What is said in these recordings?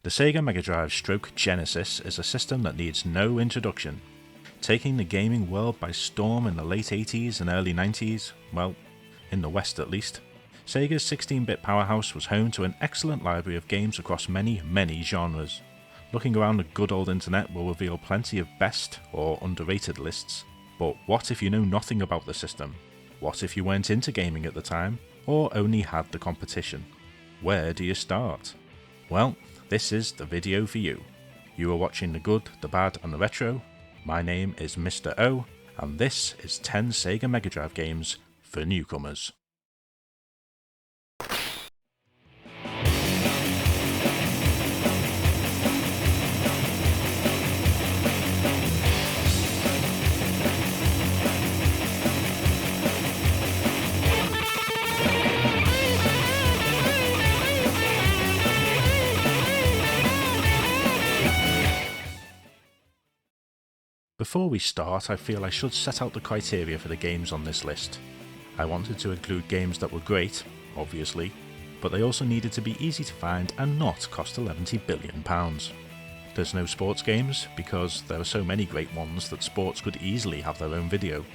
The Sega Mega Drive / Genesis is a system that needs no introduction. Taking the gaming world by storm in the late 80s and early 90s, well, in the West at least, Sega's 16-bit powerhouse was home to an excellent library of games across many genres. Looking around the good old internet will reveal plenty of best or underrated lists, but what if you know nothing about the system? What if you weren't into gaming at the time, or only had the competition? Where do you start? Well, this is the video for you. You are watching The Good, The Bad and The Retro. My name is Mr. O, and this is 10 Sega Mega Drive games for newcomers. Before we start, I feel I should set out the criteria for the games on this list. I wanted to include games that were great, obviously, but they also needed to be easy to find and not cost £11 billion. There's no sports games, because there are so many great ones that sports could easily have their own video.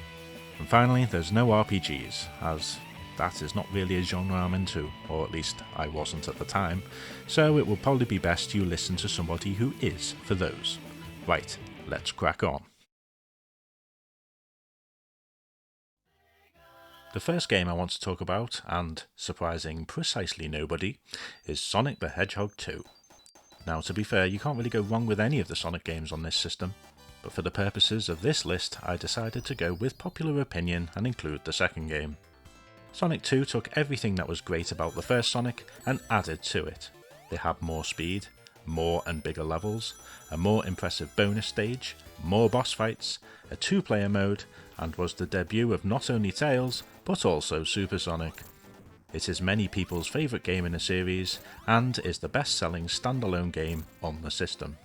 And finally, there's no RPGs, as that is not really a genre I'm into, or at least I wasn't at the time, so it will probably be best you listen to somebody who is for those. Right, let's crack on. The first game I want to talk about, and surprising precisely nobody, is Sonic the Hedgehog 2. Now, to be fair, you can't really go wrong with any of the Sonic games on this system, but for the purposes of this list I decided to go with popular opinion and include the second game. Sonic 2 took everything that was great about the first Sonic and added to it. It had more speed, more and bigger levels, a more impressive bonus stage, more boss fights, a 2-player mode, and was the debut of not only Tails, but also Super Sonic. It is many people's favourite game in the series, and is the best-selling standalone game on the system.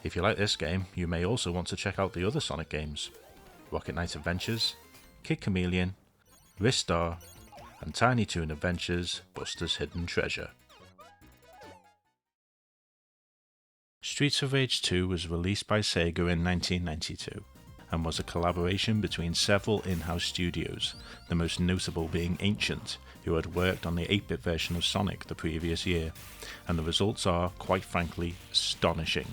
If you like this game, you may also want to check out the other Sonic games: Rocket Knight Adventures, Kid Chameleon, Ristar, and Tiny Toon Adventures Buster's Hidden Treasure. Streets of Rage 2 was released by Sega in 1992 and was a collaboration between several in-house studios, the most notable being Ancient, who had worked on the 8-bit version of Sonic the previous year, and the results are, quite frankly, astonishing.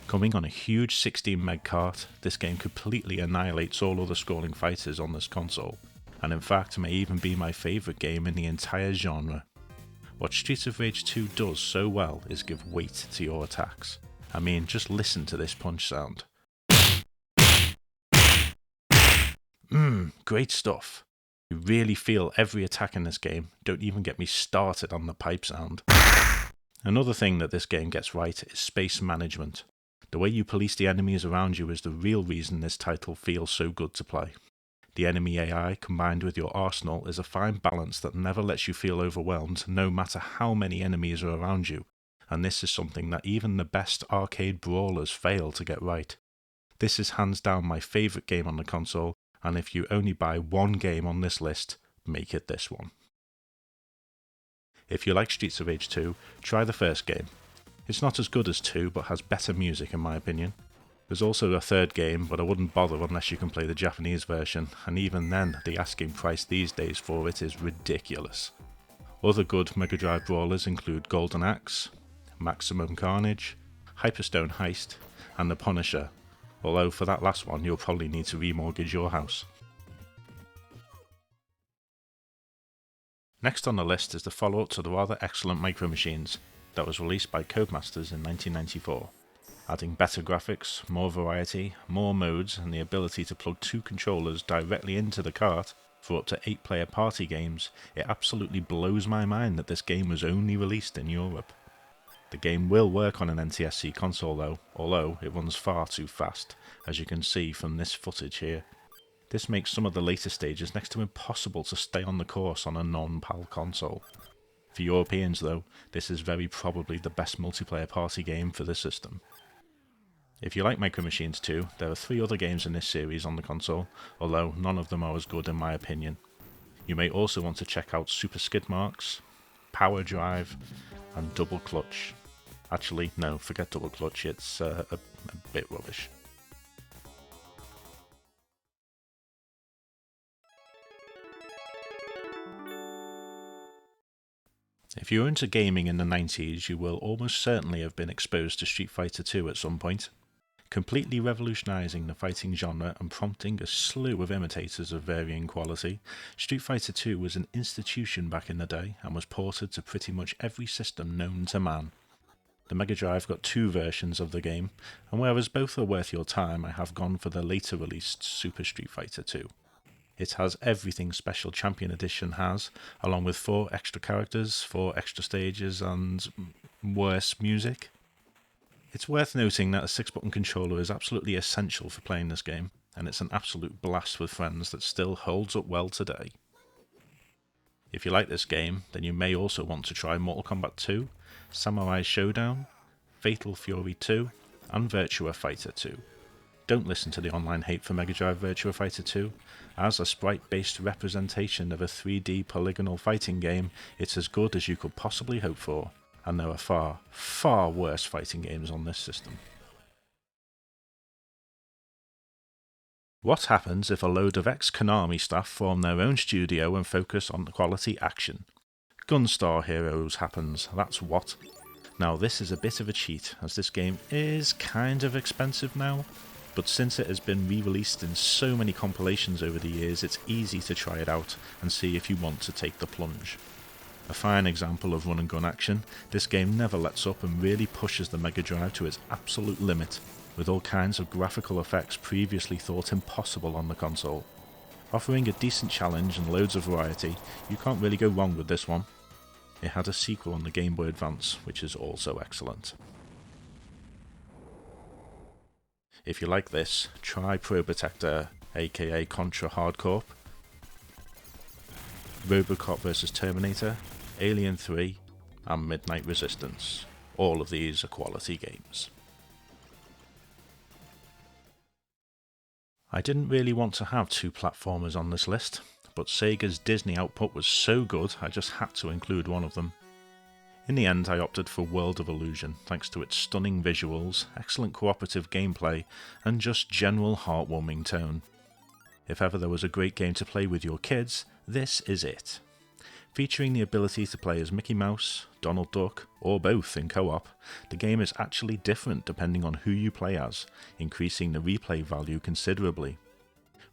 Coming on a huge 16 meg cart, this game completely annihilates all other scrolling fighters on this console, and in fact may even be my favourite game in the entire genre. What Streets of Rage 2 does so well is give weight to your attacks. I mean, just listen to this punch sound. Great stuff. You really feel every attack in this game, don't even get me started on the pipe sound. Another thing that this game gets right is space management. The way you police the enemies around you is the real reason this title feels so good to play. The enemy AI combined with your arsenal is a fine balance that never lets you feel overwhelmed no matter how many enemies are around you, and this is something that even the best arcade brawlers fail to get right. This is hands down my favourite game on the console, and if you only buy one game on this list, make it this one. If you like Streets of Rage 2, try the first game. It's not as good as 2, but has better music in my opinion. There's also a third game, but I wouldn't bother unless you can play the Japanese version, and even then, the asking price these days for it is ridiculous. Other good Mega Drive brawlers include Golden Axe, Maximum Carnage, Hyperstone Heist, and The Punisher, although for that last one you'll probably need to remortgage your house. Next on the list is the follow-up to the rather excellent Micro Machines, that was released by Codemasters in 1994. Adding better graphics, more variety, more modes, and the ability to plug 2 controllers directly into the cart for up to 8-player party games, it absolutely blows my mind that this game was only released in Europe. The game will work on an NTSC console though, although it runs far too fast, as you can see from this footage here. This makes some of the later stages next to impossible to stay on the course on a non-PAL console. For Europeans though, this is very probably the best multiplayer party game for the system. If you like Micro Machines 2, there are 3 other games in this series on the console, although none of them are as good in my opinion. You may also want to check out Super Skid Marks, power drive, and double clutch. Actually, no, forget double clutch, it's a bit rubbish. If you're into gaming in the 90s, you will almost certainly have been exposed to Street Fighter II at some point. Completely revolutionising the fighting genre and prompting a slew of imitators of varying quality, Street Fighter II was an institution back in the day and was ported to pretty much every system known to man. The Mega Drive got two versions of the game, and whereas both are worth your time, I have gone for the later released Super Street Fighter II. It has everything Special Champion Edition has, along with 4 extra characters, 4 extra stages, and worse music. It's worth noting that a 6-button controller is absolutely essential for playing this game, and it's an absolute blast with friends that still holds up well today. If you like this game, then you may also want to try Mortal Kombat 2, Samurai Showdown, Fatal Fury 2, and Virtua Fighter 2. Don't listen to the online hate for Mega Drive Virtua Fighter 2. As a sprite-based representation of a 3D polygonal fighting game, it's as good as you could possibly hope for, and there are far, far worse fighting games on this system. What happens if a load of ex-Konami staff form their own studio and focus on quality action? Gunstar Heroes happens, that's what. Now this is a bit of a cheat, as this game is kind of expensive now, but since it has been re-released in so many compilations over the years, it's easy to try it out and see if you want to take the plunge. A fine example of run and gun action, this game never lets up and really pushes the Mega Drive to its absolute limit, with all kinds of graphical effects previously thought impossible on the console. Offering a decent challenge and loads of variety, you can't really go wrong with this one. It had a sequel on the Game Boy Advance, which is also excellent. If you like this, try Probotector, aka Contra Hard Corp, Robocop vs Terminator, Alien 3, and Midnight Resistance. All of these are quality games. I didn't really want to have 2 platformers on this list, but Sega's Disney output was so good I just had to include one of them. In the end I opted for World of Illusion, thanks to its stunning visuals, excellent cooperative gameplay, and just general heartwarming tone. If ever there was a great game to play with your kids, this is it. Featuring the ability to play as Mickey Mouse, Donald Duck, or both in co-op, the game is actually different depending on who you play as, increasing the replay value considerably.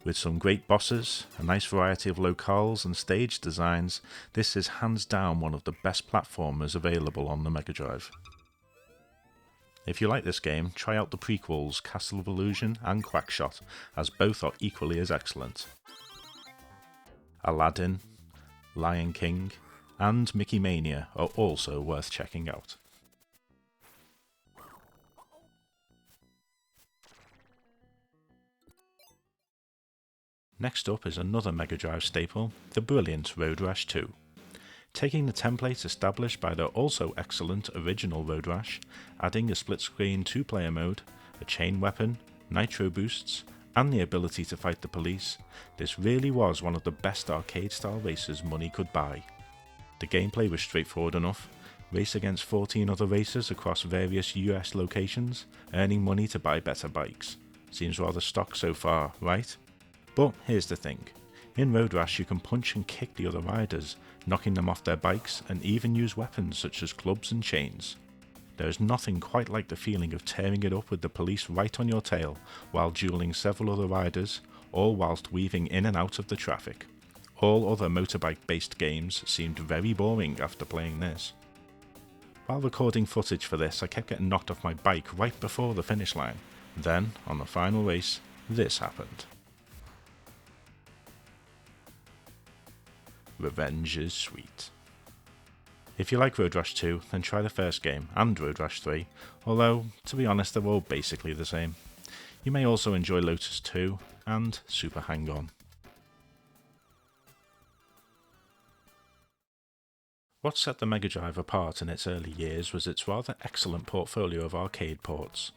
With some great bosses, a nice variety of locales and stage designs, this is hands down one of the best platformers available on the Mega Drive. If you like this game, try out the prequels Castle of Illusion and Quackshot, as both are equally as excellent. Aladdin, Lion King, and Mickey Mania are also worth checking out. Next up is another Mega Drive staple, the brilliant Road Rash 2. Taking the template established by the also excellent original Road Rash, adding a split-screen 2-player mode, a chain weapon, nitro boosts, and the ability to fight the police, this really was one of the best arcade-style races money could buy. The gameplay was straightforward enough: race against 14 other racers across various US locations, earning money to buy better bikes. Seems rather stock so far, right? But here's the thing. In Road Rash you can punch and kick the other riders, knocking them off their bikes, and even use weapons such as clubs and chains. There is nothing quite like the feeling of tearing it up with the police right on your tail, while dueling several other riders, all whilst weaving in and out of the traffic. All other motorbike-based games seemed very boring after playing this. While recording footage for this, I kept getting knocked off my bike right before the finish line. Then, on the final race, this happened. Revenge is sweet. If you like Road Rash 2, then try the first game and Road Rash 3, although, to be honest, they're all basically the same. You may also enjoy Lotus 2 and Super Hang-On. What set the Mega Drive apart in its early years was its rather excellent portfolio of arcade ports.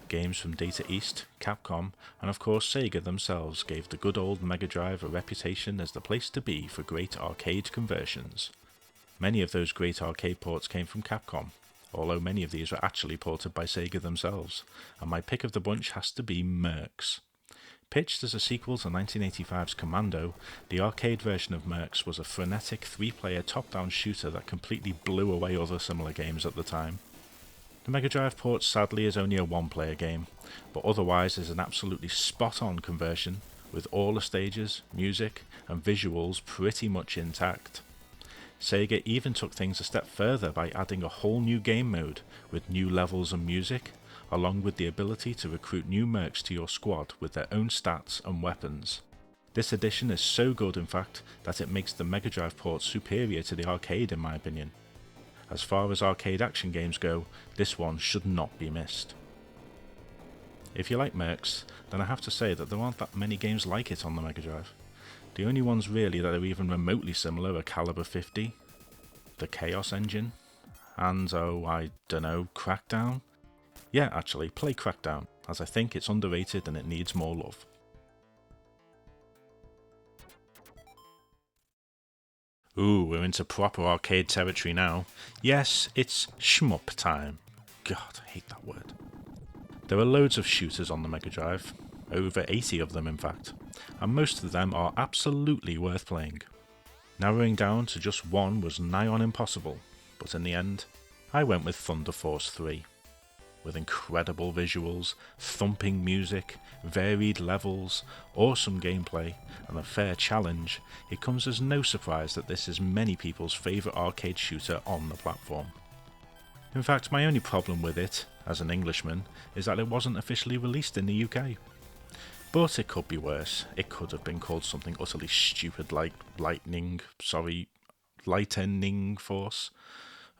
Games from Data East, Capcom, and of course Sega themselves gave the good old Mega Drive a reputation as the place to be for great arcade conversions. Many of those great arcade ports came from Capcom, although many of these were actually ported by Sega themselves, and my pick of the bunch has to be Mechs. Pitched as a sequel to 1985's Commando, the arcade version of Mechs was a frenetic 3-player top-down shooter that completely blew away other similar games at the time. The Mega Drive port sadly is only a 1-player game, but otherwise is an absolutely spot-on conversion, with all the stages, music, and visuals pretty much intact. Sega even took things a step further by adding a whole new game mode with new levels and music, along with the ability to recruit new mercs to your squad with their own stats and weapons. This addition is so good in fact that it makes the Mega Drive port superior to the arcade in my opinion. As far as arcade action games go, this one should not be missed. If you like Mechs, then I have to say that there aren't that many games like it on the Mega Drive. The only ones really that are even remotely similar are Caliber 50, the Chaos Engine, and I dunno, Crackdown? Yeah, actually, play Crackdown, as I think it's underrated and it needs more love. Ooh, we're into proper arcade territory now. Yes, it's shmup time. God, I hate that word. There are loads of shooters on the Mega Drive, over 80 of them in fact, and most of them are absolutely worth playing. Narrowing down to just one was nigh on impossible, but in the end, I went with Thunder Force 3. With incredible visuals, thumping music, varied levels, awesome gameplay, and a fair challenge, it comes as no surprise that this is many people's favourite arcade shooter on the platform. In fact, my only problem with it, as an Englishman, is that it wasn't officially released in the UK. But it could be worse. It could have been called something utterly stupid like Lightning Force.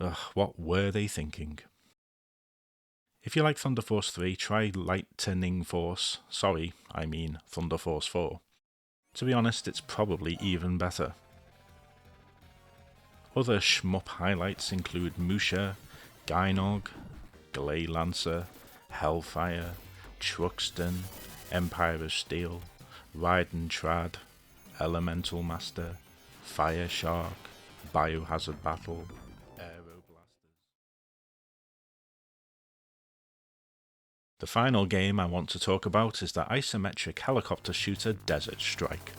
Ugh, what were they thinking? If you like Thunder Force 3, try Lightning Force. Sorry, I mean Thunder Force 4. To be honest, it's probably even better. Other shmup highlights include Musha, Gynog, Glay Lancer, Hellfire, Truxton, Empire of Steel, Raiden Trad, Elemental Master, Fire Shark, Biohazard Battle, Aero Blasters. The final game I want to talk about is the isometric helicopter shooter Desert Strike.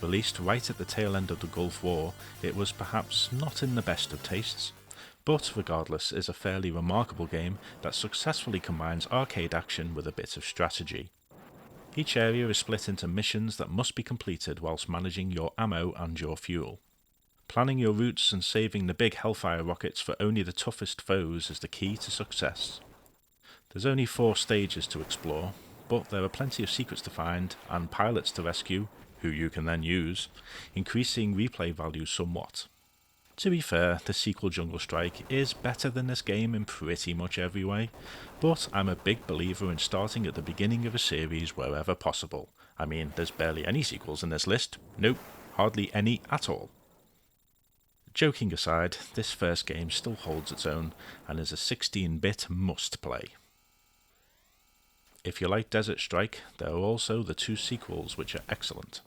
Released right at the tail end of the Gulf War, it was perhaps not in the best of tastes, but regardless is a fairly remarkable game that successfully combines arcade action with a bit of strategy. Each area is split into missions that must be completed whilst managing your ammo and your fuel. Planning your routes and saving the big Hellfire rockets for only the toughest foes is the key to success. There's only 4 stages to explore, but there are plenty of secrets to find and pilots to rescue, who you can then use, increasing replay value somewhat. To be fair, the sequel Jungle Strike is better than this game in pretty much every way, but I'm a big believer in starting at the beginning of a series wherever possible. I mean, there's barely any sequels in this list. Nope, hardly any at all. Joking aside, this first game still holds its own and is a 16-bit must-play. If you like Desert Strike, there are also the 2 sequels which are excellent.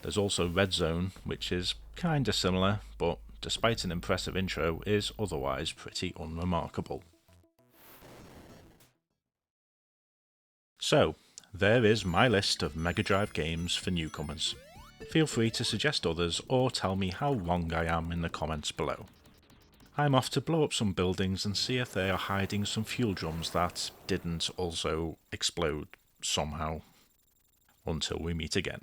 There's also Red Zone, which is kinda similar, but despite an impressive intro, is otherwise pretty unremarkable. So, there is my list of Mega Drive games for newcomers. Feel free to suggest others or tell me how wrong I am in the comments below. I'm off to blow up some buildings and see if they are hiding some fuel drums that didn't also explode somehow. Until we meet again.